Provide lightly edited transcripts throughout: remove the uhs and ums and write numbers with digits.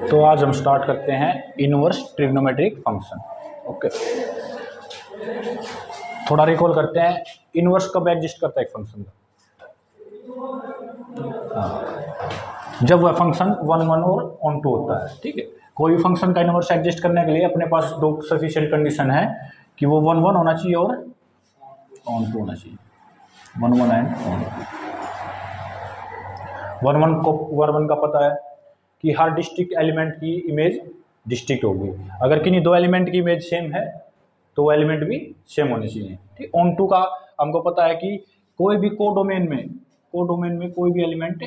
तो आज हम स्टार्ट करते हैं इनवर्स ट्रिग्नोमेट्रिक फंक्शन। ओके, थोड़ा रिकॉल करते हैं इनवर्स कब एग्जिस्ट करता है एक फंक्शन का। जब वह फंक्शन 1 1 और ऑन टू होता है। ठीक है, कोई भी फंक्शन का इनवर्स एग्जिस्ट करने के लिए अपने पास दो सफिशिएंट कंडीशन है कि वो 1 1 होना चाहिए और ऑन टू होना चाहिए। 1 1 एंड ऑन टू। 1 1 का पता है कि हर डिस्ट्रिक्ट एलिमेंट की इमेज डिस्ट्रिक्ट होगी। अगर किन्हीं दो एलिमेंट की इमेज सेम है तो वो एलिमेंट भी सेम होने चाहिए। ठीक, ऑन टू का हमको पता है कि कोई भी कोडोमेन में कोई भी एलिमेंट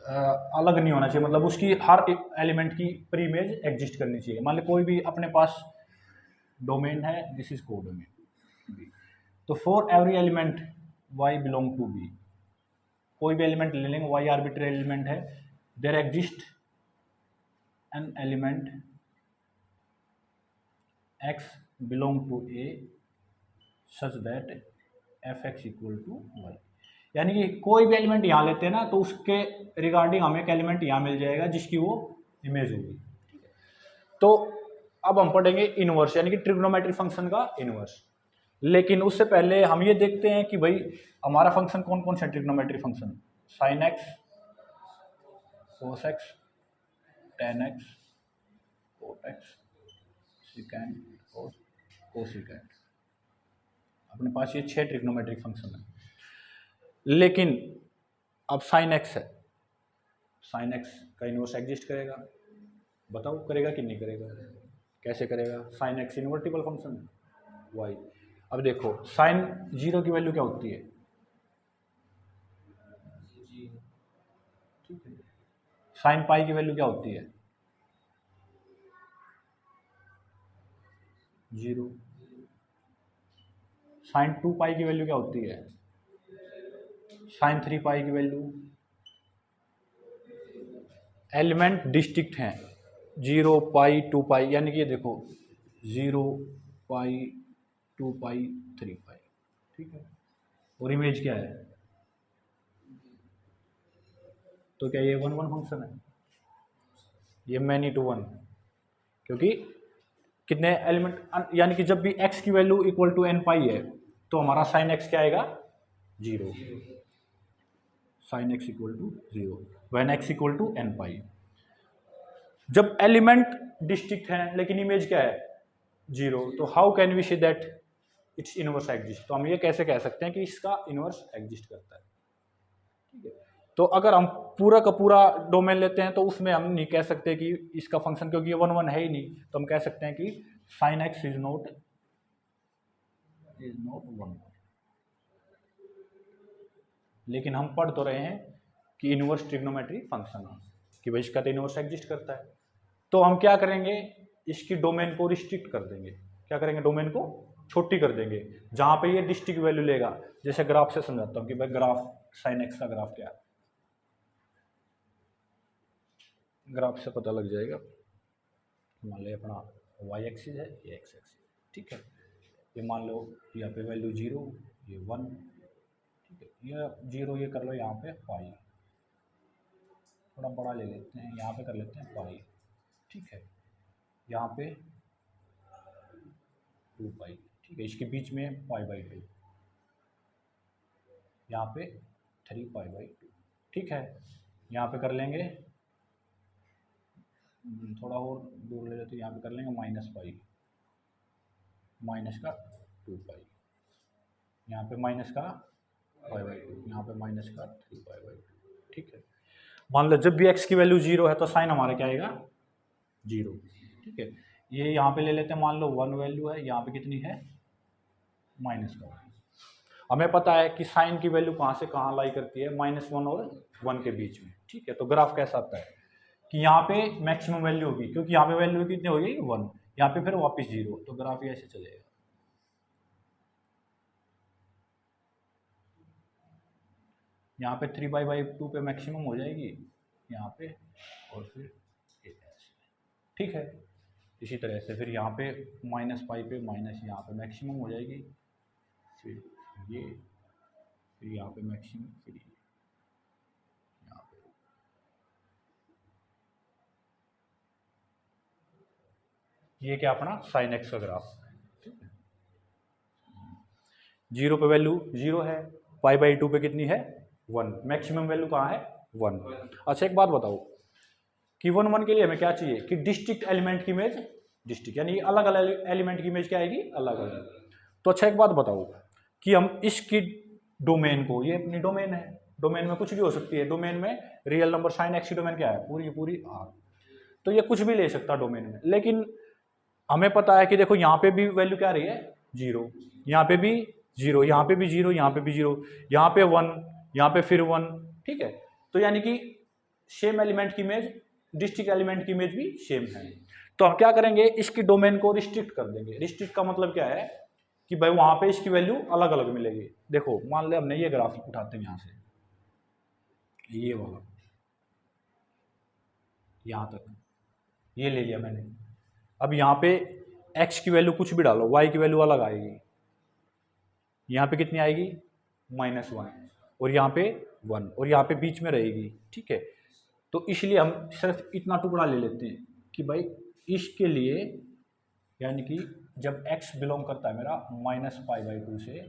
अलग नहीं होना चाहिए, मतलब उसकी हर एलिमेंट की प्री इमेज एग्जिस्ट करनी चाहिए। मान लो कोई भी अपने पास डोमेन है, दिस इज कोडोमेन, तो for every element y belong to b, कोई भी एलिमेंट ले लेंगे, y आर्बिट्री एलिमेंट है, there exist an element x belong to a such that fx equal to y। यानी कि कोई भी एलिमेंट यहाँ लेते हैं ना तो उसके रिगार्डिंग हमें एक एलिमेंट यहाँ मिल जाएगा जिसकी वो इमेज होगी। तो अब हम पढ़ेंगे इनवर्स, यानी कि ट्रिग्नोमेट्री फंक्शन का इनवर्स। लेकिन उससे पहले हम ये देखते हैं कि भाई हमारा फंक्शन कौन कौन सा trigonometry function, sine x, cos x, tan x, cot x, secant और कोसिकेंड। अपने पास ये 6 ट्रिग्नोमेट्रिक फंक्शन है। लेकिन अब साइन एक्स है, साइन एक्स का इनवर्स एग्जिस्ट करेगा? बताओ करेगा कि नहीं करेगा? कैसे करेगा? साइन एक्स इनवर्टिबल फंक्शन है वाई। अब देखो साइन 0 की वैल्यू क्या होती है? ठीक है, साइन पाई की वैल्यू क्या होती है? 0। साइन 2 पाई की वैल्यू क्या होती है? साइन 3 पाई की वैल्यू। एलिमेंट डिस्टिंक्ट हैं, 0 पाई 2 पाई, यानी कि ये देखो 0 पाई 2 पाई 3 पाई। ठीक है, और इमेज क्या है? तो क्या ये 1 1 फंक्शन है? ये मैनी टू 1, क्योंकि कितने एलिमेंट, यानी कि जब भी x की value equal to n pi है तो हमारा साइन x क्या आएगा? 0। Sine x equal to 0 when x equal to n pi. जब एलिमेंट डिस्टिंक्ट है लेकिन इमेज क्या है? 0, तो how can we say that its inverse exist? तो हम ये कैसे कह सकते हैं कि इसका इनवर्स एग्जिस्ट करता है? ठीक है, तो अगर हम पूरा का पूरा डोमेन लेते हैं तो उसमें हम नहीं कह सकते कि इसका फंक्शन, क्योंकि ये 1 1 है ही नहीं, तो हम कह सकते हैं कि साइन एक्स इज नॉट 1। लेकिन हम पढ़ तो रहे हैं कि इनवर्स ट्रिग्नोमेट्री फंक्शन है, कि भाई इसका तो इनवर्स एग्जिस्ट करता है। तो हम क्या करेंगे, इसकी डोमेन को रिस्ट्रिक्ट कर देंगे। क्या करेंगे? डोमेन को छोटी कर देंगे, जहां पे ये डिस्ट्रिक्ट वैल्यू लेगा। जैसे ग्राफ से समझाता हूँ कि भाई ग्राफ, साइन एक्स का ग्राफ क्या है, ग्राफ से पता लग जाएगा। मान लो अपना वाई एक्सिस है, ये एक्स एक्सिस। ठीक है, ये मान लो यहाँ पे वैल्यू 0, ये 1। ठीक है, ये 0 ये कर लो यहाँ पे पाई, थोड़ा बड़ा ले लेते हैं, यहाँ पे कर लेते हैं पाई। ठीक है, यहाँ पे 2 पाई। ठीक है, इसके बीच में पाई/2, यहाँ पे 3 पाई/2। ठीक है, यहाँ पे कर लेंगे थोड़ा और दूर ले लेते, यहाँ पे कर लेंगे माइनस पाई, माइनस का 2 पाई, यहाँ पे माइनस का पाई/2, यहाँ पे माइनस का 3 पाई/2। ठीक है, मान लो जब भी x की वैल्यू 0 है तो साइन हमारा क्या आएगा? 0। ठीक है, ये यहाँ पे ले लेते हैं, मान लो 1 वैल्यू है, यहाँ पे कितनी है? माइनस का 1। हमें पता है कि साइन की वैल्यू कहाँ से कहाँ लाई करती है? -1 और 1 के बीच में। ठीक है, तो ग्राफ कैसा आता है कि यहाँ पे मैक्सिमम वैल्यू होगी, क्योंकि यहाँ पे वैल्यू कितनी होगी? 1। यहाँ पे फिर वापस 0, तो ग्राफ ये ऐसे चलेगा। यहाँ पे 3/2 पे मैक्सिमम हो जाएगी यहाँ पे, और फिर ऐसे। ठीक है, इसी तरह से फिर यहाँ पे -पाई पे माइनस, यहाँ पे मैक्सिमम हो जाएगी, फिर ये, फिर यहाँ पे मैक्सिमम, फिर यहाँ पे। ये क्या अपना साइन एक्स का ग्राफ। 0 पे वैल्यू 0 है, π/2 पे कितनी है 1, मैक्सिमम वैल्यू कहाँ है 1। अच्छा एक बात बताओ कि 1 1 के लिए हमें क्या चाहिए कि डिस्ट्रिक्ट एलिमेंट की इमेज डिस्ट्रिक्ट, यानी अलग अलग एलिमेंट की इमेज क्या आएगी अलग अलग। तो अच्छा एक बात बताओ कि हम इसकी डोमेन को, ये अपनी डोमेन है, डोमेन में कुछ भी हो सकती है, डोमेन में रियल नंबर साइन एक्स की डोमेन क्या है पूरी पूरी आर, तो ये कुछ भी ले सकता है डोमेन में। लेकिन हमें पता है कि देखो यहाँ पे भी वैल्यू क्या रही है 0, यहाँ पे भी 0, यहाँ पे भी 0, यहाँ पे भी 0, यहाँ पे 1, यहाँ पे फिर 1, ठीक है। तो यानी कि सेम एलिमेंट की इमेज, डिस्ट्रिक्ट एलिमेंट की इमेज भी सेम है। तो हम क्या करेंगे, इसकी डोमेन को रिस्ट्रिक्ट कर देंगे। रिस्ट्रिक्ट का मतलब क्या है कि भाई वहां पे इसकी वैल्यू अलग अलग मिलेगी। देखो मान ले हमने ये ग्राफ उठाते हैं यहाँ से, ये वाला यहाँ तक ये ले लिया मैंने। अब यहाँ पे x की वैल्यू कुछ भी डालो, y की वैल्यू अलग आएगी, यहाँ पे कितनी आएगी -1, और यहाँ पे 1, और यहाँ पे बीच में रहेगी, ठीक है। तो इसलिए हम सिर्फ इतना टुकड़ा ले लेते हैं कि भाई इसके लिए, यानी कि जब x बिलोंग करता है मेरा -π/2 से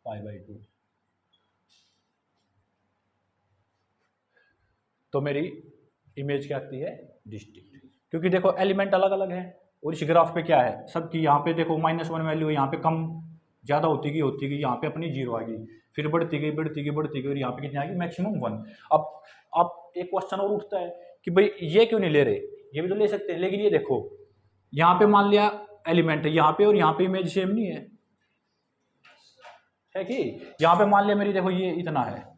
π/2, तो मेरी इमेज क्या आती है डिस्ट्रिक्ट, क्योंकि देखो एलिमेंट अलग अलग हैं। और इस ग्राफ पे क्या है सबकी, यहाँ पे देखो -1 वैल्यू, यहाँ पे कम ज़्यादा होती गई, यहाँ पे अपनी 0 आ गई, फिर बढ़ती गई बढ़ती गई बढ़ती गई, और यहाँ पे कितनी आ गई मैक्सिमम 1। अब एक क्वेश्चन और उठता है कि भाई ये क्यों नहीं ले रहे, ये भी तो ले सकते हैं। लेकिन ये देखो यहाँ पे मान लिया एलिमेंट है यहाँ पे, और यहाँ पे इमेज सेम नहीं है कि यहाँ पे मान लिया मेरी, देखो ये इतना है,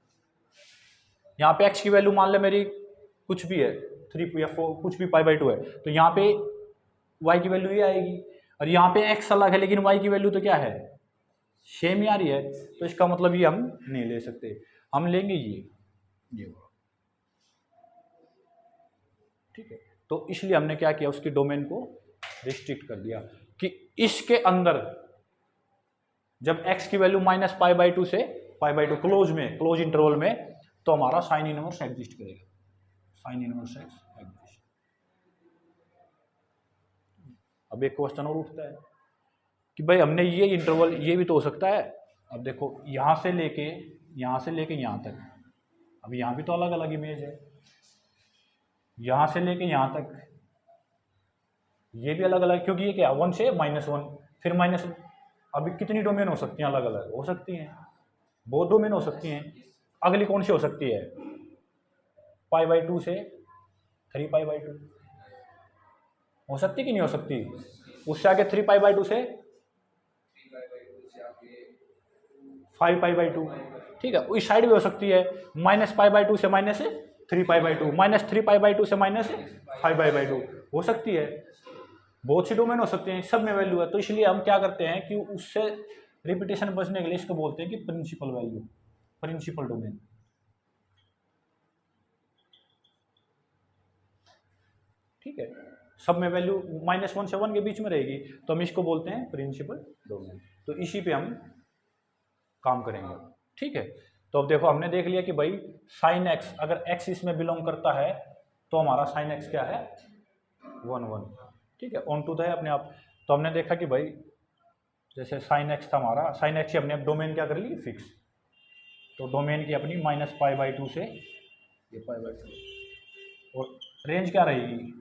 यहाँ पे x की वैल्यू मान ले मेरी कुछ भी है 3 या 4, कुछ भी π/2 है, तो यहाँ पे y की वैल्यू ये आएगी। और यहाँ पे x अलग है लेकिन y की वैल्यू तो क्या है सेम ही आ रही है, तो इसका मतलब ये हम नहीं ले सकते, हम लेंगे ये, ठीक है। तो इसलिए हमने क्या किया, उसकी डोमेन को रिस्ट्रिक्ट कर दिया कि इसके अंदर जब x की वैल्यू -π/2 से π/2 क्लोज इंटरवल में, तो हमारा साइन इनवर्स एग्जिस्ट करेगा, साइन इनवर्स एग्जिस्ट। अब एक क्वेश्चन और उठता है कि भाई हमने ये इंटरवल, ये भी तो हो सकता है। अब देखो यहाँ से लेके यहाँ तक, अब यहाँ भी तो अलग अलग इमेज है, यहाँ से लेके यहाँ तक ये भी अलग अलग, क्योंकि ये क्या 1 से -1 फिर माइनस, अभी कितनी डोमेन हो सकती हैं अलग अलग, हो सकती हैं बहुत डोमेन हो सकती हैं। अगली कौन सी हो सकती है π/2 से 3π/2 हो सकती कि नहीं हो सकती, उससे आगे 3π/2 से 5π/2, ठीक है। इस साइड भी हो सकती है -π/2 से -3π/2, -3π/2 से -5π/2 हो सकती है, बहुत सी डोमेन हो सकते हैं, सब में वैल्यू है। तो इसलिए हम क्या करते हैं कि उससे रिपीटेशन बचने के लिए इसको बोलते हैं कि प्रिंसिपल वैल्यू, प्रिंसिपल डोमेन, ठीक है। सब में वैल्यू -1 से 1 के बीच में रहेगी, तो हम इसको बोलते हैं प्रिंसिपल डोमेन। तो इसी पे हम काम करेंगे, ठीक है। तो अब देखो हमने देख लिया कि भाई साइन एक्स, अगर एक्स इसमें बिलोंग करता है तो हमारा साइन एक्स क्या है 1 1, ठीक है, ऑन टू द है अपने आप। तो हमने देखा कि भाई जैसे साइन एक्स था हमारा, साइन एक्स की हमने अब डोमेन क्या कर ली फिक्स, तो डोमेन की अपनी -π/2 से ये π/2, और रेंज क्या रहेगी,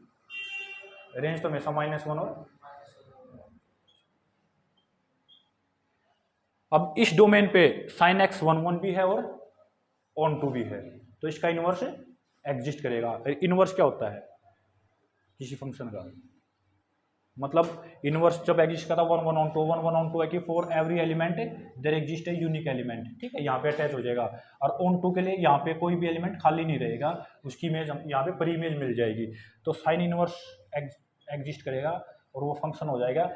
रेंज तो हमेशा -1 और, अब इस डोमेन पे साइन एक्स 1 1 भी है और ऑन टू भी है, तो इसका इनवर्स एग्जिस्ट करेगा। इनवर्स क्या होता है किसी फंक्शन का, मतलब इनवर्स जब एग्जिस्ट करता है 1 1 ऑन टू, 1 1 ऑन टू है कि for every element there exist a unique element, ठीक है, यहाँ पे अटैच हो जाएगा। और ऑन टू के लिए यहाँ पे कोई भी एलिमेंट खाली नहीं रहेगा, उसकी इमेज यहाँ पे प्री इमेज मिल जाएगी। तो साइन इनवर्स एग्जिस्ट करेगा और वो फंक्शन हो जाएगा।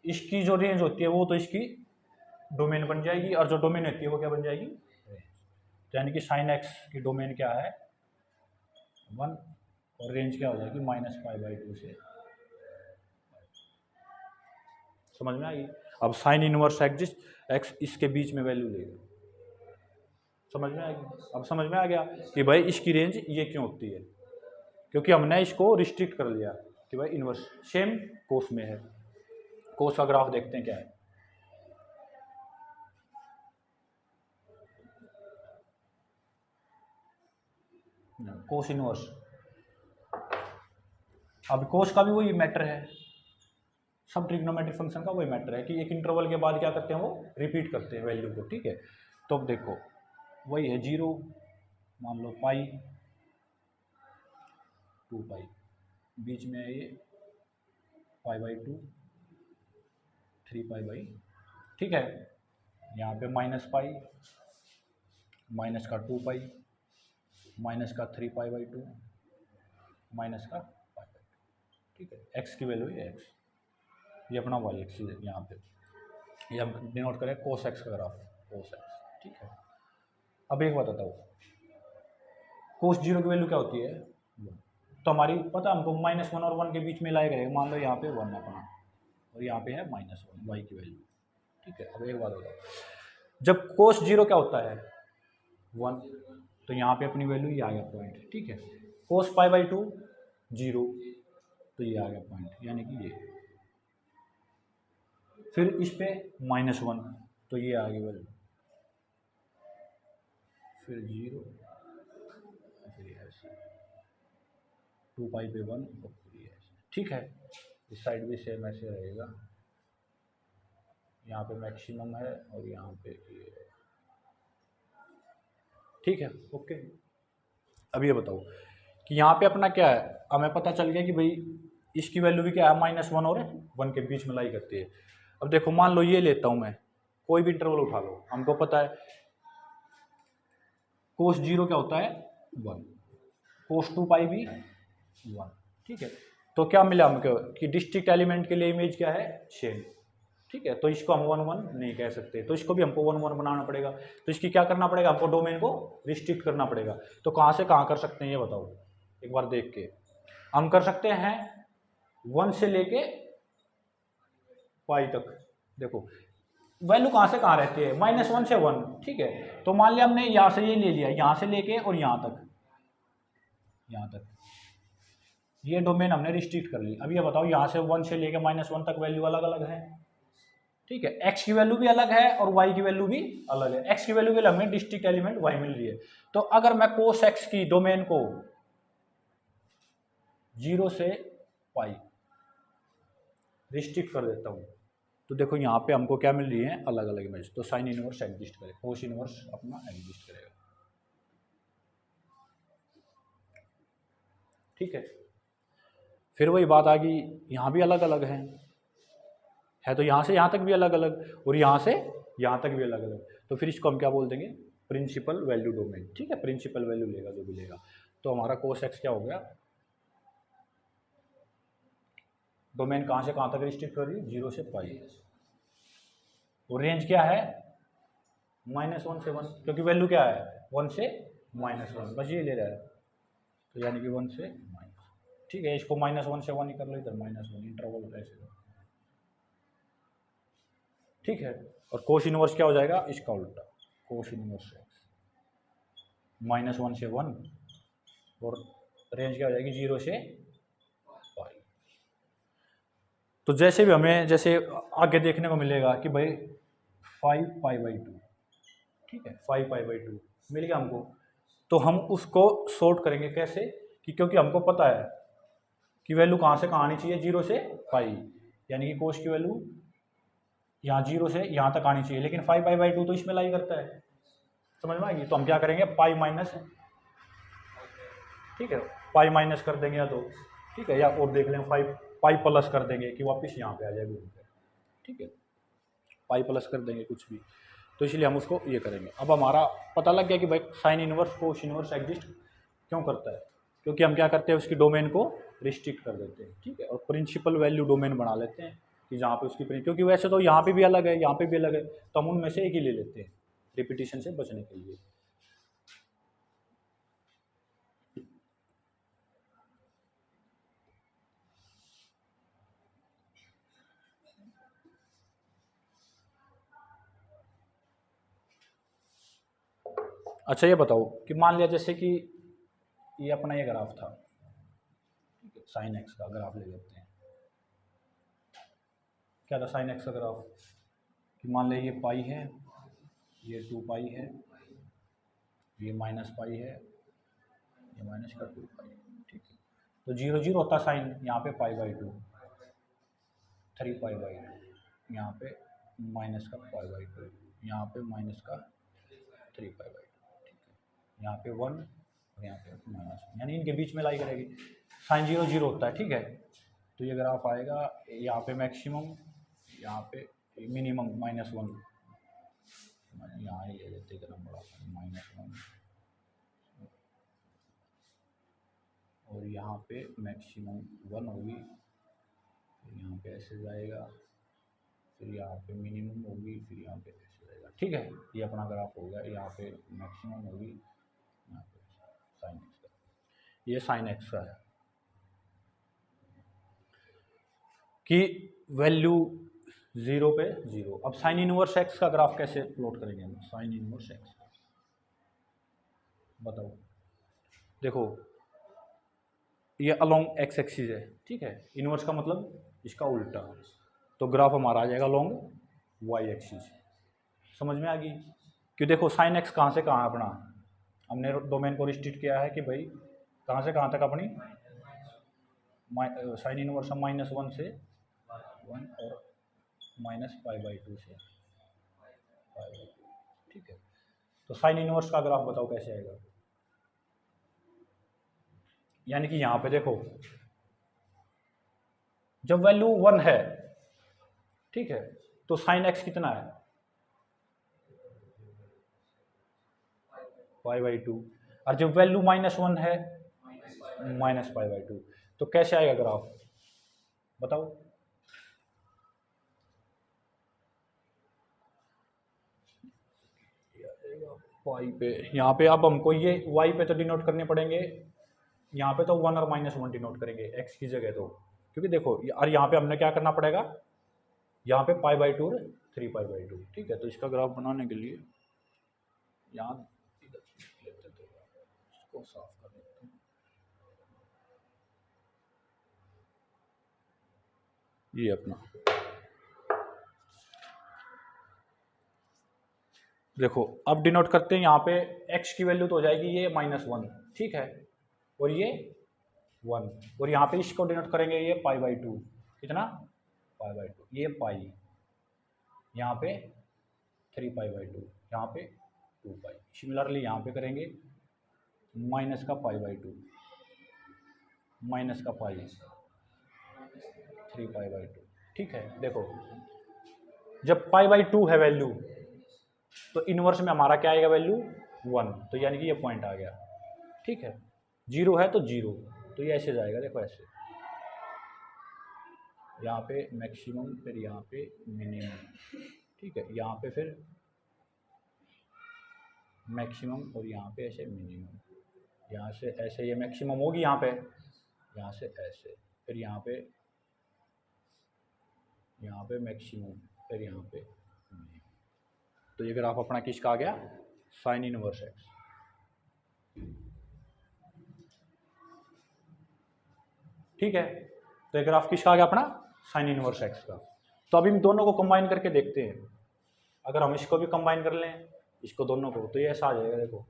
इसकी जो रेंज होती है वो तो इसकी डोमेन बन जाएगी, और जो डोमेन होती है वो क्या बन जाएगी, यानी कि साइन एक्स की डोमेन क्या है 1, और रेंज क्या हो जाएगी -π/2 से, समझ में आई। अब साइन इनवर्स एग्जिस्ट एक्स इसके बीच में वैल्यू लेगा, समझ में आएगी। अब समझ में आ गया कि भाई इसकी रेंज ये क्यों होती है, क्योंकि हमने इसको रिस्ट्रिक्ट कर लिया, कि भाई इन्वर्स सेम कोस में है। कोस का ग्राफ देखते हैं क्या है। कोस इन्वर्स, अब कोस का भी वही मैटर है, सब ट्रिग्नोमेट्रिक फंक्शन का वही मैटर है कि एक इंटरवल के बाद क्या करते हैं, वो रिपीट करते हैं वैल्यू को, ठीक है। तो अब देखो वही है 0, मान लो पाई, 2 पाई, बीच में है ये पाई/2, 3 पाई/, ठीक है। यहाँ पे माइनस पाई, माइनस का 2 पाई, माइनस का 3 पाई/2, माइनस का पाई/2, ठीक है। एक्स की वैल्यू है एक्स, ये अपना वाई एक्स है यहाँ पे, ये हम डिनोट करें कोस एक्स का ग्राफ, कोस एक्स, ठीक है। अब एक बात बताओ, कोस 0 की वैल्यू क्या होती है, 1। तो हमारी पता हमको -1 और 1 के बीच में लाएगा, मान लो यहाँ पे 1 अपना और यहाँ पे है -1 वाई की वैल्यू, ठीक है। अब एक बात बताओ, जब कोस 0 क्या होता है 1, तो यहाँ पे अपनी वैल्यू ये आ गया पॉइंट, ठीक है। कोस पाई/2 0, तो ये आ गया पॉइंट, यानी कि ये। फिर इस पे -1, तो ये आ गई वैल्यू, फिर 0, फिर ऐसे 2 पाई पे 1 और फिर ये ऐसे, ठीक है। इस साइड भी सेम ऐसे रहेगा, यहाँ पे मैक्सिमम है और यहाँ पे ये, ठीक है, ओके। अब ये बताओ कि यहाँ पे अपना क्या है, हमें पता चल गया कि भाई इसकी वैल्यू भी क्या है -1 और 1 के बीच में लाई करती है। अब देखो मान लो ये लेता हूँ मैं, कोई भी इंटरवल उठा लो, हमको पता है कोस 0 क्या होता है 1, कोस 2 पाई भी 1, ठीक है। तो क्या मिला हमको कि डिस्ट्रिक्ट एलिमेंट के लिए इमेज क्या है सेम, ठीक है। तो इसको हम 1 1 नहीं कह सकते, तो इसको भी हमको 1 1 बनाना पड़ेगा। तो इसकी क्या करना पड़ेगा, हमको डोमेन को रिस्ट्रिक्ट करना पड़ेगा। तो कहाँ से कहाँ कर सकते हैं ये बताओ, एक बार देख के। हम कर सकते हैं 1 से लेके पाई तक, देखो वैल्यू कहाँ से कहाँ रहती है -1 से 1, ठीक है। तो मान लिया हमने यहाँ से ये ले लिया, यहाँ से लेके और यहाँ तक, यहाँ तक ये डोमेन हमने रिस्ट्रिक्ट कर ली। अब ये बताओ यहाँ से 1 से लेके -1 तक वैल्यू अलग अलग है, ठीक है। एक्स की वैल्यू भी अलग है और वाई की वैल्यू भी अलग है। एक्स की वैल्यू के लिए हमें डिस्ट्रिक्ट एलिमेंट वाई मिल रही है। तो अगर मैं कोस एक्स की डोमेन को 0 से पाई रिस्ट्रिक्ट कर देता हूँ, तो देखो यहाँ पे हमको क्या मिल रही है अलग अलग इमेज। तो साइन इनवर्स एग्जिस्ट करेगा, कोस इनवर्स अपना एग्जिस्ट करेगा, ठीक है। फिर वही बात आ गई, यहाँ भी अलग अलग है तो यहाँ से यहाँ तक भी अलग अलग और यहाँ से यहाँ तक भी अलग अलग। तो फिर इसको हम क्या बोल देंगे, प्रिंसिपल वैल्यू डोमेन, ठीक है। प्रिंसिपल वैल्यू लेगा जो भी लेगा। तो हमारा कोस एक्स क्या हो गया, डोमेन कहाँ से कहाँ तक रिस्ट्रिक्ट कर रही है 0 से पाई, और रेंज क्या है -1 से 1, क्योंकि वैल्यू क्या है 1 से -1, बस ये ले रहा है। तो यानी कि 1 से माइनस, ठीक है। इसको -1 से 1 ही कर लो, इधर -1 इंटरवल ऐसे, ठीक है। और कोस इनवर्स क्या हो जाएगा इसका उल्टा, कोस इनवर्स एक्स -1 से 1 और रेंज क्या हो जाएगी 0 से पाई। तो जैसे भी हमें जैसे आगे देखने को मिलेगा कि भाई 5 पाई/2, ठीक है, 5 पाई/2 मिल गया हमको। तो हम उसको सॉर्ट करेंगे कैसे, कि क्योंकि हमको पता है कि वैल्यू कहाँ से कहाँ आनी चाहिए 0 से पाई, यानी कि कोस की वैल्यू यहाँ 0 से यहाँ तक आनी चाहिए, लेकिन 5 पाई/2 तो इसमें लाई करता है, समझ में आएगी। तो हम क्या करेंगे पाई माइनस, ठीक है, पाई माइनस कर देंगे या तो, ठीक है, या और देख लें 5 पाई प्लस कर देंगे कि वापस यहाँ पे आ जाए घूम के, ठीक है, पाई प्लस कर देंगे कुछ भी। तो इसलिए हम उसको ये करेंगे। अब हमारा पता लग गया कि भाई sine inverse cos inverse exist क्यों करता है, क्योंकि हम क्या करते हैं उसकी डोमेन को रिस्ट्रिक्ट कर देते हैं, ठीक है, और प्रिंसिपल वैल्यू डोमेन बना लेते हैं कि जहाँ पे उसकी क्योंकि वैसे तो यहाँ पे भी अलग है यहाँ पे भी अलग है, तो हम उनमें से एक ही ले लेते हैं रिपीटिशन से बचने के लिए। अच्छा ये बताओ कि मान लिया जैसे कि ये अपना ये ग्राफ था, साइन एक्स का ग्राफ ले लेते हैं। क्या था साइन एक्स का ग्राफ कि मान लें ये पाई है, ये 2 पाई है, ये माइनस पाई है, ये माइनस का 2 पाई, ठीक है। तो 0 0 होता साइन, यहाँ पे π/2, 3 π/2, यहाँ पे माइनस का π/2, यहाँ पे माइनस का 3 π/2, ठीक है। यहाँ पे 1 और यहाँ पे माइनस, यानी इनके बीच में लाई करेगी। साइन 0 0 होता है, ठीक है। तो ये ग्राफ आएगा, यहाँ पे मैक्सिमम, यहाँ पे मिनिमम -1, यहाँ ही ले लेते ग्राफ बड़ा -1, और यहाँ पे मैक्सिमम 1 होगी, फिर यहाँ पे ऐसे जाएगा, फिर यहाँ पे मिनिमम होगी, फिर यहाँ पे ऐसे जाएगा, ठीक है। ये अपना ग्राफ हो गया। यहाँ पे मैक्सिमम होगी, यहाँ पे साइन एक्स का, ये साइन एक्स का है कि वैल्यू 0 पे 0। अब साइन इनवर्स एक्स का ग्राफ कैसे प्लॉट करेंगे हम? साइन इनवर्स एक्स बताओ। देखो ये अलोंग एक्स एक्सिस है, ठीक है। इनवर्स का मतलब इसका उल्टा, तो ग्राफ हमारा आ जाएगा अलोंग वाई एक्सिस। समझ में आ गई? कि देखो साइन एक्स कहाँ से कहाँ अपना, हमने डोमेन को रिस्ट्रिक्ट किया है कि भाई कहाँ से कहाँ तक अपनी साइन इनवर्स -1 से 1 और -π/2 से π/2, ठीक है। तो साइन इनवर्स का ग्राफ बताओ कैसे आएगा? यानी कि यहाँ पे देखो जब वैल्यू 1 है, ठीक है, तो साइन एक्स कितना है? π/2। और जब वैल्यू -1 है, -π/2। तो कैसे आएगा ग्राफ बताओ? वाई पे, यहाँ पे अब हमको ये वाई पे तो डिनोट करने पड़ेंगे, यहाँ पे तो 1 और -1 डिनोट करेंगे एक्स की जगह, तो क्योंकि देखो और यहाँ पे हमने क्या करना पड़ेगा, यहाँ पे π/2 और 3 π/2, ठीक है। तो इसका ग्राफ बनाने के लिए यहाँ लेते थे, इसको साफ कर देते हैं। ये अपना देखो अब डिनोट करते हैं, यहाँ पे x की वैल्यू तो हो जाएगी ये -1, ठीक है, और ये 1, और यहाँ पे इसको डिनोट करेंगे ये π/2, कितना π/2, ये पाई, यहाँ पे 3 π/2, यहाँ पे 2 पाई। सिमिलरली यहाँ पे करेंगे माइनस का π/2, माइनस का पाई, 3 π/2, ठीक है। देखो जब π/2 है वैल्यू, तो इनवर्स में हमारा क्या आएगा वैल्यू 1, तो यानी कि ये पॉइंट आ गया, ठीक है। 0 है तो 0, तो ये ऐसे जाएगा, देखो ऐसे, यहाँ पे मैक्सिमम, फिर यहाँ पे मिनिमम, ठीक है। यहाँ पे फिर मैक्सिमम और यहाँ पे ऐसे मिनिमम, यहाँ से ऐसे ये मैक्सिमम होगी यहाँ पे, यहाँ से ऐसे, फिर यहाँ पे मैक्सिमम, फिर यहाँ पे मिनिमम। तो ये ग्राफ अपना किसका आ गया? Sine inverse x. ठीक है, तो ये ग्राफ किसका आ गया अपना? साइन इनवर्स एक्स का। तो अभी हम दोनों को कंबाइन करके देखते हैं। अगर हम इसको भी कंबाइन कर लें, इसको दोनों को, तो ये ऐसा आ जाएगा, देखो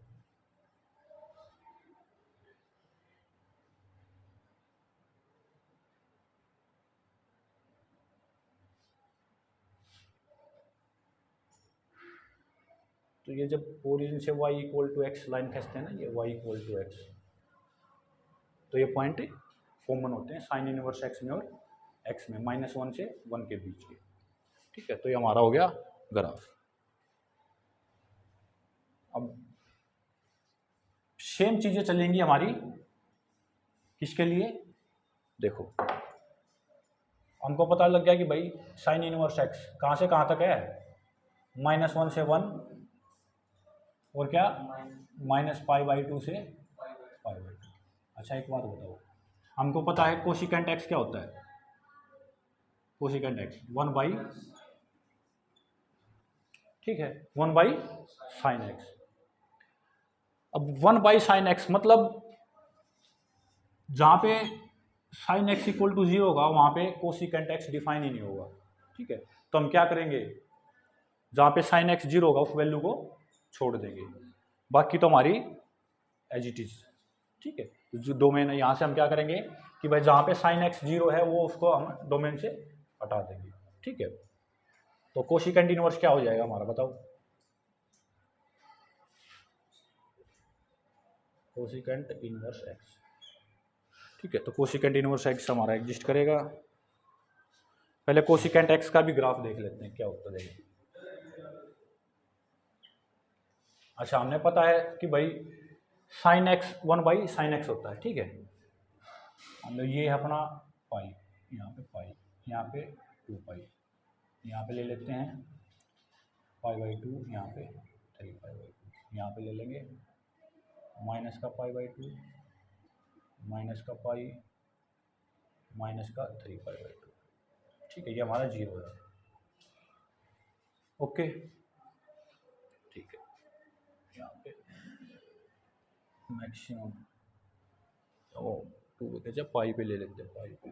तो ये जब ओरिजिन से y = x लाइन खींचते हैं ना, ये y = x, तो ये पॉइंट कॉमन होते हैं साइन इनवर्स एक्स में और x में, -1 से 1 के बीच के, ठीक है। तो ये हमारा हो गया ग्राफ। अब सेम चीजें चलेंगी हमारी किसके लिए? देखो हमको पता लग गया कि भाई साइन इनवर्स एक्स कहाँ से कहाँ तक है, -1 से 1, और क्या -π/2 से π/2। अच्छा एक बात बताओ, हमको पता है कोसिकेंट एक्स क्या होता है? कोसिकेंट एक्स 1/, ठीक है, 1/sin x। अब 1/sin x मतलब जहाँ पे साइन एक्स इक्वल टू 0 होगा वहाँ पे कोसिकेंट एक्स डिफाइन ही नहीं होगा। ठीक है, तो हम क्या करेंगे, जहाँ पे साइन एक्स 0 होगा उस वैल्यू को छोड़ देंगे, बाकी तो हमारी एज इट इज। ठीक है, जो डोमेन है यहाँ से हम क्या करेंगे कि भाई जहाँ पे साइन एक्स 0 है वो उसको हम डोमेन से हटा देंगे। ठीक है, तो कोसिकेंट इनवर्स क्या हो जाएगा हमारा, बताओ। Cosecant inverse x. ठीक है, तो कोसिकेंट इनवर्स एक्स हमारा एग्जिस्ट करेगा। पहले कोसिकेंट एक्स का भी ग्राफ देख लेते हैं क्या होता है। अच्छा, हमने पता है कि भाई sine x 1 by sine x होता है। ठीक है, हम लोग ये है अपना पाई, यहाँ पे पाई, यहाँ पे 2 पाई, यहाँ पे ले लेते हैं पाई बाई 2, यहाँ पे 3 पाई बाई 2, यहाँ पे ले लेंगे माइनस का पाई बाई 2, माइनस का पाई, माइनस का 3 पाई बाई 2। ठीक है, ये हमारा 0 है। ओके, ठीक है, यहाँ पे मैक्सिमम ओ 2 के जब पाई पे ले लेते हैं, पाई पे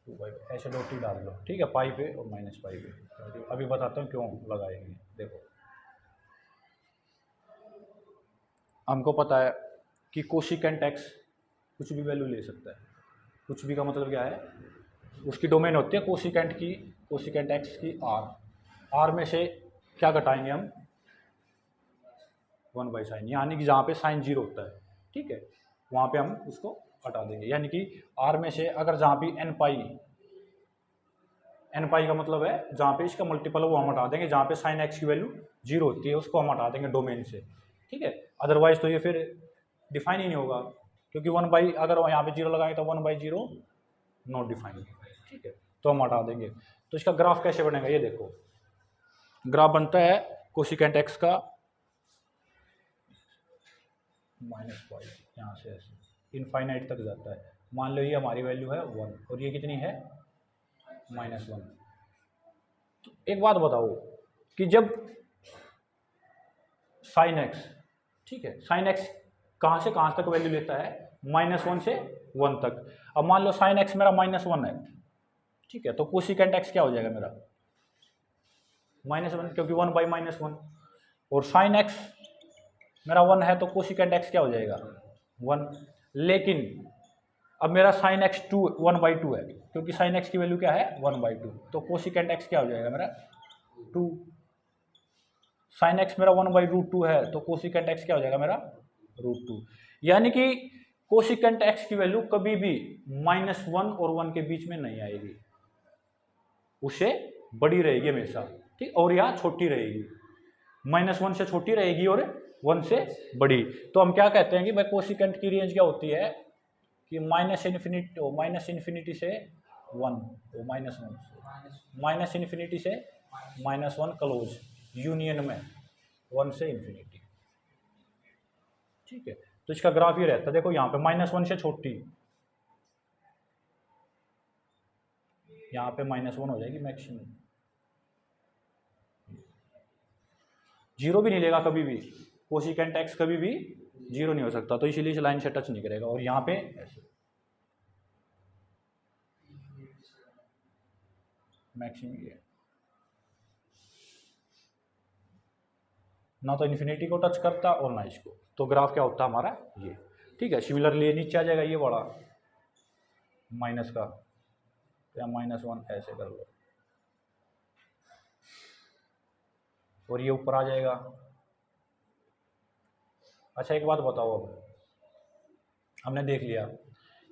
2 पाई पे ऐसे डॉट ही डाल लो। ठीक है, पाई पे और माइनस पाई पे। अभी बताता हूँ क्यों लगाएंगे। देखो, हमको पता है कि कोसिकेंट एक्स कुछ भी वैल्यू ले सकता है। कुछ भी का मतलब क्या है, उसकी डोमेन होती है कोसिकेंट की, कोसिकेंट एक्स की आर में से क्या घटाएंगे हम, 1 बाई साइन, यानी कि जहाँ पे साइन 0 होता है। ठीक है, वहाँ पे हम उसको हटा देंगे, यानी कि आर में से अगर जहाँ भी एन पाई का मतलब है जहाँ पे इसका मल्टीपल है वो हम हटा देंगे, जहाँ पे साइन एक्स की वैल्यू 0 होती है उसको हम हटा देंगे डोमेन से। ठीक है, अदरवाइज तो ये फिर डिफाइन ही नहीं होगा, क्योंकि 1 बाई अगर यहाँ पे 0 लगाएंगे तो 1 बाई 0 नॉट डिफाइंड। ठीक है, तो हम हटा देंगे। तो इसका ग्राफ कैसे बनेगा, ये देखो, ग्राफ बनता है कोसिकेंट एक्स का माइनस पाई, यहाँ से ऐसे इनफाइनाइट तक जाता है। मान लो ये हमारी वैल्यू है 1 और ये कितनी है -1। तो एक बात बताओ कि जब साइन एक्स, ठीक है, साइन एक्स कहाँ से कहाँ तक वैल्यू लेता है, -1 से 1 तक। अब मान लो साइन एक्स मेरा -1 है। ठीक है, तो कोसिकेंट एक्स क्या हो जाएगा मेरा -1, क्योंकि 1 बाई -1। और साइन एक्स मेरा 1 है तो कोसिकेंट एक्स क्या हो जाएगा 1। लेकिन अब मेरा साइन एक्स 1/2 है, क्योंकि साइन एक्स की वैल्यू क्या है 1/2, तो कोसिकेंट एक्स क्या हो जाएगा मेरा 2। साइन एक्स मेरा 1/√2 है तो कोसिकेंट एक्स क्या हो जाएगा मेरा √2। यानी कि कोसिकेंट एक्स की वैल्यू कभी भी -1 और 1 के बीच में नहीं आएगी, उससे बड़ी रहेगी हमेशा। ठीक, और यहाँ छोटी रहेगी, -1 से छोटी रहेगी और 1 से बड़ी। तो हम क्या कहते हैं कि भाई कोसिकेंट की रेंज क्या होती है कि माइनस इन्फिनिटी से 1, माइनस इन्फिनिटी से -1 क्लोज यूनियन में 1 से इन्फिनिटी। ठीक है, तो इसका ग्राफ ये रहता है, देखो यहाँ पे -1 से छोटी, यहाँ पे -1 हो जाएगी मैक्सिमम, 0 भी नहीं लेगा कभी भी, कोसिकेंट एक्स कभी भी 0 नहीं हो सकता, तो इसीलिए इस लाइन से टच नहीं करेगा। और यहाँ पे ऐसे मैक्सिमम ये ना तो इन्फिनिटी को टच करता और ना इसको, तो ग्राफ क्या होता है हमारा ये। ठीक है, सिमिलरली नीचे आ जाएगा ये बड़ा माइनस का या -1 ऐसे कर लो, और ये ऊपर आ जाएगा। अच्छा, एक बात बताओ, अब हमने देख लिया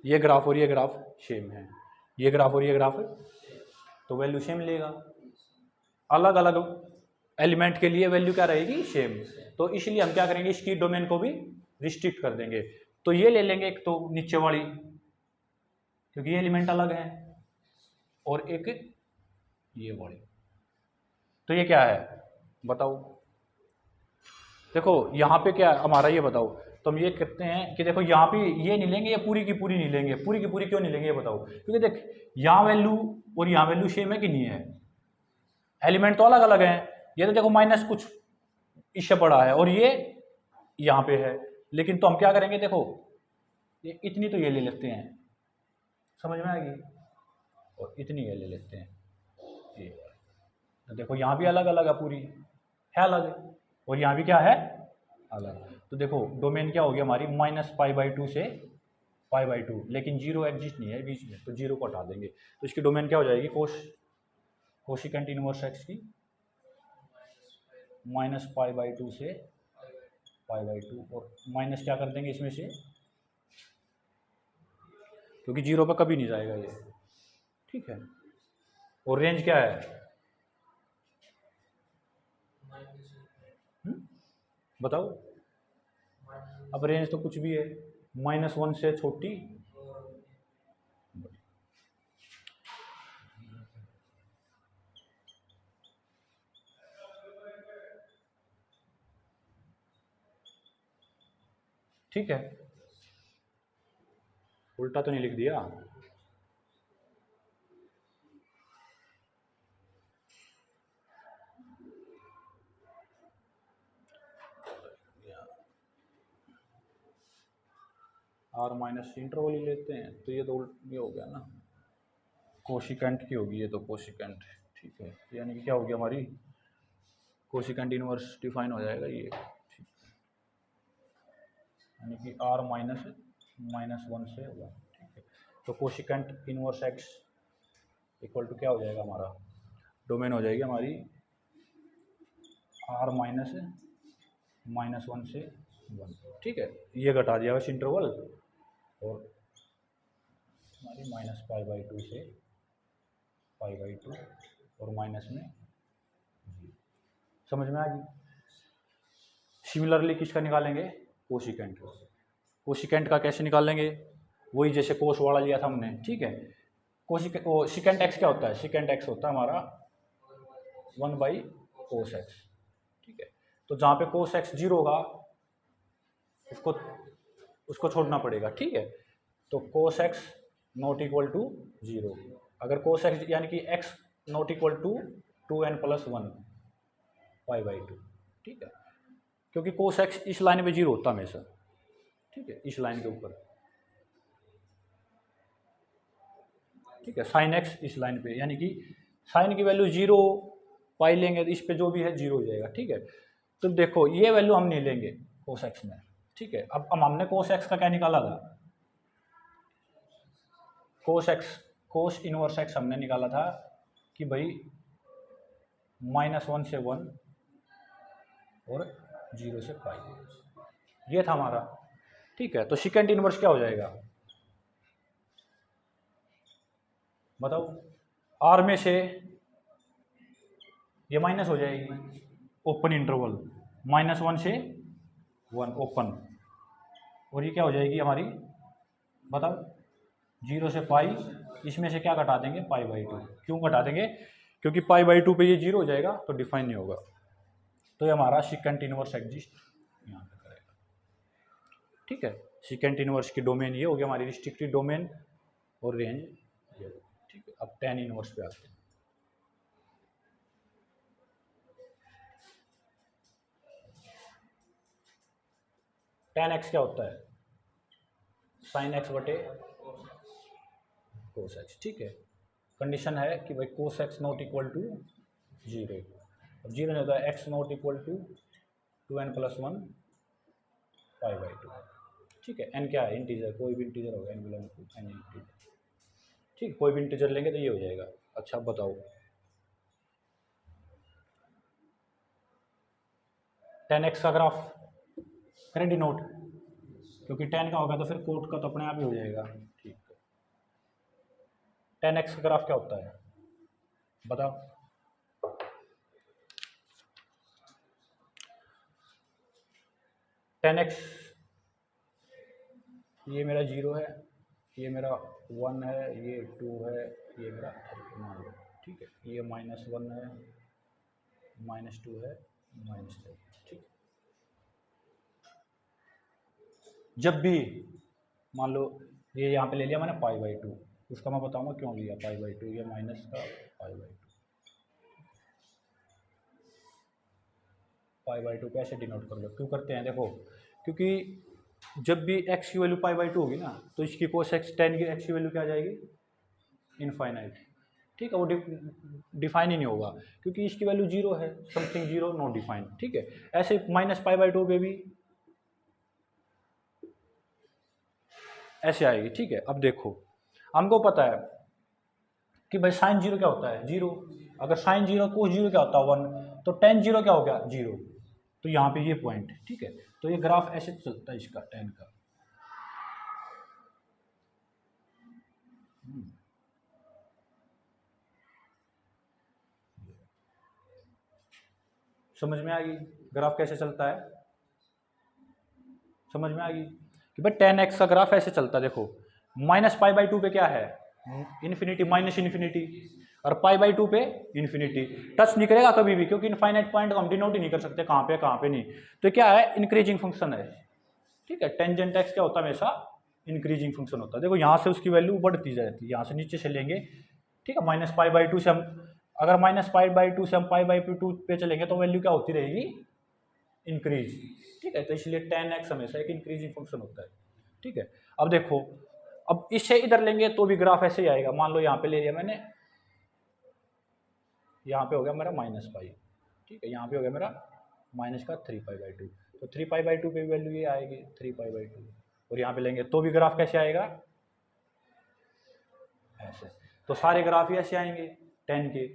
ये ग्राफ और ये ग्राफ सेम है, ये ग्राफ और ये ग्राफ तो वैल्यू सेम लेगा, अलग अलग एलिमेंट के लिए वैल्यू क्या रहेगी सेम। तो इसलिए हम क्या करेंगे, इसकी डोमेन को भी रिस्ट्रिक्ट कर देंगे। तो ये ले लेंगे एक तो नीचे वाली, क्योंकि ये एलिमेंट अलग है, और एक ये वाली। तो ये क्या है बताओ, देखो यहाँ पे क्या हमारा, ये बताओ। तो हम ये कहते हैं कि देखो यहाँ पे ये नहीं लेंगे, ये पूरी की पूरी नहीं लेंगे। पूरी की पूरी क्यों नहीं लेंगे ये बताओ, क्योंकि देख यहाँ वैल्यू और यहाँ वैल्यू सेम है कि नहीं है, एलिमेंट तो अलग अलग हैं। ये तो देखो माइनस कुछ इससे बड़ा है और ये यहाँ पे है, लेकिन तो हम क्या करेंगे, देखो ये इतनी तो ये ले लेते हैं, समझ में आएगी, और इतनी ये ले लेते हैं ये। तो देखो यहाँ भी अलग अलग है, पूरी है अलग, और यहाँ भी क्या है अलग। तो देखो डोमेन क्या हो गया हमारी -π/2 से π/2, लेकिन जीरो एग्जिस्ट नहीं है बीच में, तो जीरो को हटा देंगे, तो इसकी डोमेन क्या हो जाएगी, कोशिकेंट इनवर्स एक्स की -π/2 से π/2, और माइनस क्या कर देंगे इसमें से, क्योंकि जीरो पर कभी नहीं जाएगा ये, ठीक है। और रेंज क्या है, बताओ, अब रेंज तो कुछ भी है, -1 से छोटी, ठीक है, उल्टा तो नहीं लिख दिया। आर माइनस इंटरवल ही लेते हैं, तो ये तो ये हो गया ना, कोशिकेंट की होगी ये तो, कोशिकेंट, ठीक है, यानी कि क्या हो गया हमारी, कोशिकेंट इनवर्स डिफाइन हो जाएगा ये, ठीक, यानी कि आर -1 से 1, ठीक है। तो cosecant inverse x equal to क्या हो जाएगा हमारा, डोमेन हो जाएगी हमारी आर -1 से 1, ठीक है। ये घटा दिया बस इंटरवल, और हमारी -π/2 से π/2, और माइनस में 0, समझ में आ गई। सिमिलरली किसका निकालेंगे, कोशिकेंट, कोशिकेंट का कैसे निकालेंगे, वही जैसे कोस वाला लिया था हमने, ठीक है। सिकेंट एक्स क्या होता है, सिकेंट एक्स होता है हमारा 1/cos x, ठीक है। तो जहाँ पे cos x 0 होगा उसको छोड़ना पड़ेगा, ठीक है। तो cos x not equal to 0, अगर cos x यानी कि x not equal to 2n+1 π/2, ठीक है, क्योंकि cos x इस लाइन पे 0 होता है हमेशा, ठीक है, इस लाइन के ऊपर, ठीक है। sin x इस लाइन पे, यानी कि साइन की वैल्यू 0 पाई लेंगे तो इस पे जो भी है 0 हो जाएगा, ठीक है। तो देखो ये वैल्यू हम नहीं लेंगे cos x में, ठीक है। अब हमने cos x का क्या निकाला था, cos इनवर्स x हमने निकाला था कि भाई -1 से 1 और 0 से पाई, ये था हमारा, ठीक है। तो सेकेंड इनवर्स क्या हो जाएगा, बताओ, आर में से ये माइनस हो जाएगी, ओपन इंटरवल -1 से 1 ओपन, और ये क्या हो जाएगी हमारी, बताओ, 0 से पाई, इसमें से क्या घटा देंगे, π/2, क्यों घटा देंगे, क्योंकि π/2 पे ये 0 हो जाएगा तो डिफाइन नहीं होगा, तो ये हमारा सेकेंट इनवर्स एग्जिस्ट यहाँ पे करेगा, ठीक है। सेकेंट इनवर्स की डोमेन ये हो गया हमारी रिस्ट्रिक्टेड डोमेन, और रेंज ये, ठीक है। अब tan इनवर्स पे आते हैं, tan x क्या होता है, sin x बटे cos x, ठीक है। कंडीशन है कि भाई cos x not equal to 0, अब 0 नहीं होता है, x not equal to 2n+1 π/2, ठीक है। n क्या है, इंटीजर, कोई भी इंटीजर होगा, n belong to n integer, ठीक, कोई भी इंटीजर लेंगे तो ये हो जाएगा। अच्छा बताओ, tan x का ग्राफ करें डिनोट, क्योंकि tan का होगा तो फिर कोट का तो अपने आप ही हो जाएगा, ठीक है। tan x का ग्राफ क्या होता है, बताओ, tan x, ये मेरा 0 है, ये मेरा 1 है, ये 2 है, ये मेरा मान लो, ठीक है, ये -1 है, -2 है, -3, ठीक। जब भी मान लो ये यहाँ पे ले लिया मैंने π/2, उसका मैं बताऊंगा क्यों लिया π/2, ये माइनस का π/2 कैसे डिनोट कर लो, क्यों करते हैं, देखो, क्योंकि जब भी x की वैल्यू पाई बाई टू होगी ना, तो इसकी कोस x टेन की x की वैल्यू क्या आ जाएगी, इनफाइनाइट। ठीक है, वो डिफाइन ही नहीं होगा क्योंकि इसकी वैल्यू जीरो है, समथिंग जीरो नॉट डिफाइन। ठीक है, ऐसे माइनस पाई बाई टू पे भी ऐसे आएगी। ठीक है, अब देखो हमको पता है कि भाई साइन जीरो क्या होता है, जीरो। अगर साइन जीरो कोस जीरो क्या होता है, वन। तो टेन जीरो क्या हो गया, जीरो। तो यहाँ पे ये पॉइंट। ठीक है, तो ये ग्राफ ऐसे चलता है इसका, टेन का। समझ में आ गई ग्राफ कैसे चलता है, समझ में आ गई कि भाई टेन एक्स का ग्राफ ऐसे चलता है। देखो माइनस पाई बाई टू पे क्या है, इन्फिनिटी, माइनस इन्फिनिटी, और पाई बाई टू पे इन्फिनिटी। टच नहीं करेगा कभी भी क्योंकि इनफाइनाइट पॉइंट को हम डिनोट ही नहीं कर सकते कहाँ पे नहीं। तो क्या है, इंक्रीजिंग फंक्शन है। ठीक है, टेंजेंट एक्स क्या होता है, हमेशा इंक्रीजिंग फंक्शन होता है। देखो यहाँ से उसकी वैल्यू बढ़ती जाती है, यहाँ से नीचे से लेंगे। ठीक है, माइनस पाई बाई टू से हम, अगर माइनस पाई बाई टू से हम पाई बाई टू पे चलेंगे तो वैल्यू क्या होती रहेगी, इंक्रीज। ठीक है, तो इसलिए टेन एक्स हमेशा एक इंक्रीजिंग फंक्शन होता है। ठीक है, अब देखो, अब इससे इधर लेंगे तो भी ग्राफ ऐसे ही आएगा। मान लो यहाँ पे ले लिया मैंने, यहाँ पे हो गया मेरा माइनस पाई। ठीक है, यहाँ पे हो गया मेरा माइनस का थ्री पाई बाई टू। तो थ्री पाई बाई टू पे वैल्यू ये आएगी थ्री पाई बाई टू, और यहाँ पे लेंगे तो भी ग्राफ कैसे आएगा, ऐसे। तो सारे ग्राफ ही ऐसे आएंगे टेन के।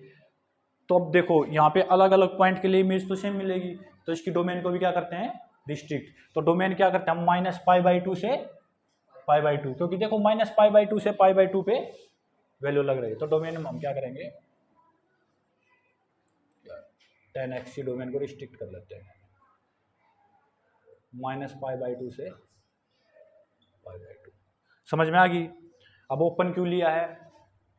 तो अब देखो यहाँ पे अलग अलग पॉइंट के लिए इमेज तो सेम मिलेगी, तो इसकी डोमेन को भी क्या करते हैं, रिस्ट्रिक्ट। तो डोमेन क्या करते हैं हम, माइनस पाई बाई टू से पाई बाई टू, क्योंकि देखो माइनस पाई बाई टू से पाई बाई टू पे वैल्यू लग रही है। तो डोमेन में हम क्या करेंगे, टेन एक्स की डोमेन को रिस्ट्रिक्ट कर लेते हैं, माइनस पाई बाई टू से पाई बाई टू। समझ में आ गई। अब ओपन क्यों लिया है,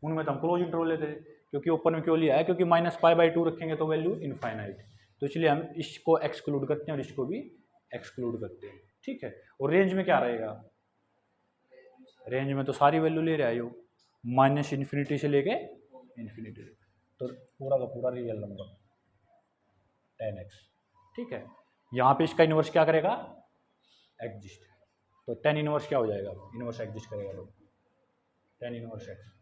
उनमें तो हम क्लोज इंटरवल लेते थे, क्योंकि ओपन में क्यों लिया है, क्योंकि माइनस पाई बाई टू रखेंगे तो वैल्यू इनफाइनाइट। तो इसलिए हम इसको एक्सक्लूड करते हैं और इसको भी एक्सक्लूड करते हैं। ठीक है, और रेंज में क्या रहेगा, रेंज में तो सारी वैल्यू ले रहे हो, माइनस इन्फिनिटी से लेके इन्फिनिटी, तो पूरा का पूरा रियल नंबर टेन एक्स। ठीक है, यहाँ पे इसका इनवर्स क्या करेगा, एग्जिस्ट। तो टेन इनवर्स क्या हो जाएगा, इनवर्स एग्जिस्ट करेगा तो टेन इनवर्स एक्स।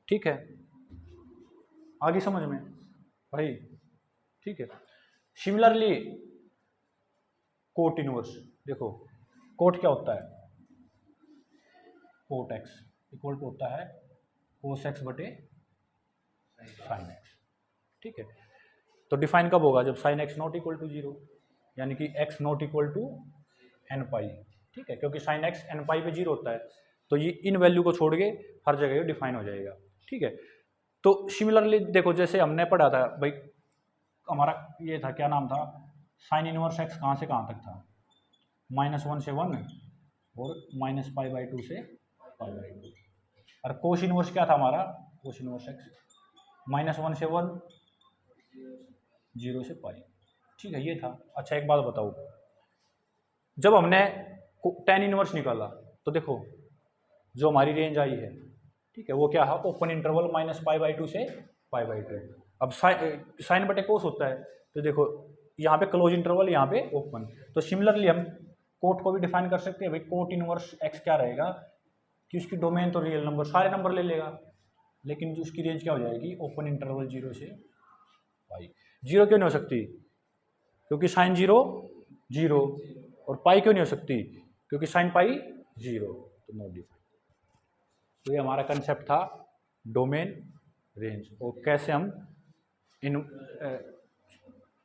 ठीक है, आगे समझ में भाई। ठीक है, सिमिलरली कोट इनवर्स, देखो कोट क्या होता है, कोट एक्स इक्वल टू होता है कोस एक्स बटे साइन एक्स। ठीक है, तो डिफाइन कब होगा, जब sine x not equal to zero, यानी कि x not equal to n pi. ठीक है, क्योंकि साइन एक्स एन पाई पे जीरो होता है, तो ये इन वैल्यू को छोड़ के हर जगह डिफाइन हो जाएगा। ठीक है, तो सिमिलरली देखो जैसे हमने पढ़ा था भाई, हमारा ये था, क्या नाम था, साइन इनवर्स एक्स कहाँ से कहाँ तक था, माइनस वन से वन और माइनस पाई बाई टू से पाई बाई टू। और कोस इनवर्स क्या था हमारा, cos inverse x minus one से वन, जीरो से पाई। ठीक है, ये था। अच्छा एक बात बताओ, जब हमने टेन इनवर्स निकाला तो देखो जो हमारी रेंज आई है, ठीक है, वो क्या है, open interval minus pi by two से पाई बाई टू। अब साइन बटे कोस होता है, तो देखो यहाँ पे क्लोज इंटरवल, यहाँ पे ओपन। तो सिमिलरली हम कोट को भी डिफाइन कर सकते हैं भाई, कोट इनवर्स एक्स क्या रहेगा कि उसकी डोमेन तो रियल नंबर सारे नंबर ले लेगा, लेकिन जो उसकी रेंज क्या हो जाएगी, ओपन इंटरवल जीरो से पाई। जीरो क्यों नहीं हो सकती, क्योंकि साइन जीरो जीरो, और पाई क्यों नहीं हो सकती, क्योंकि साइन पाई जीरो, तो नॉट डिफाइन। तो ये हमारा कंसेप्ट था डोमेन, रेंज, और कैसे हम इन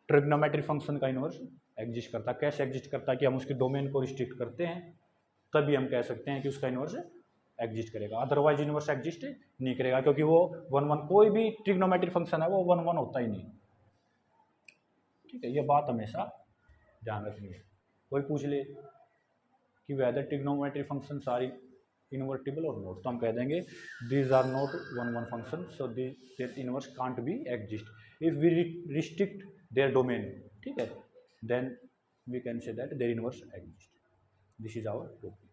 ट्रिग्नोमेट्री फंक्शन का इनवर्स एग्जिस्ट करता, कैसे एग्जिस्ट करता कि हम उसकी डोमेन को रिस्ट्रिक्ट करते हैं, तभी हम कह सकते हैं कि उसका इनवर्स एग्जिस्ट करेगा, अदरवाइज इनवर्स एग्जिस्ट नहीं करेगा, क्योंकि वो वन वन, कोई भी ट्रिग्नोमेट्री फंक्शन है वो वन वन होता ही नहीं। ठीक है, ये बात हमेशा ध्यान रखनी है। कोई पूछ ले कि whether trigonometry functions are invertible और नॉट, तो हम कह देंगे these are not one one function, so their inverse can't be exist if we restrict their domain. ठीक है, then we can say that their inverse exist. This is our topic.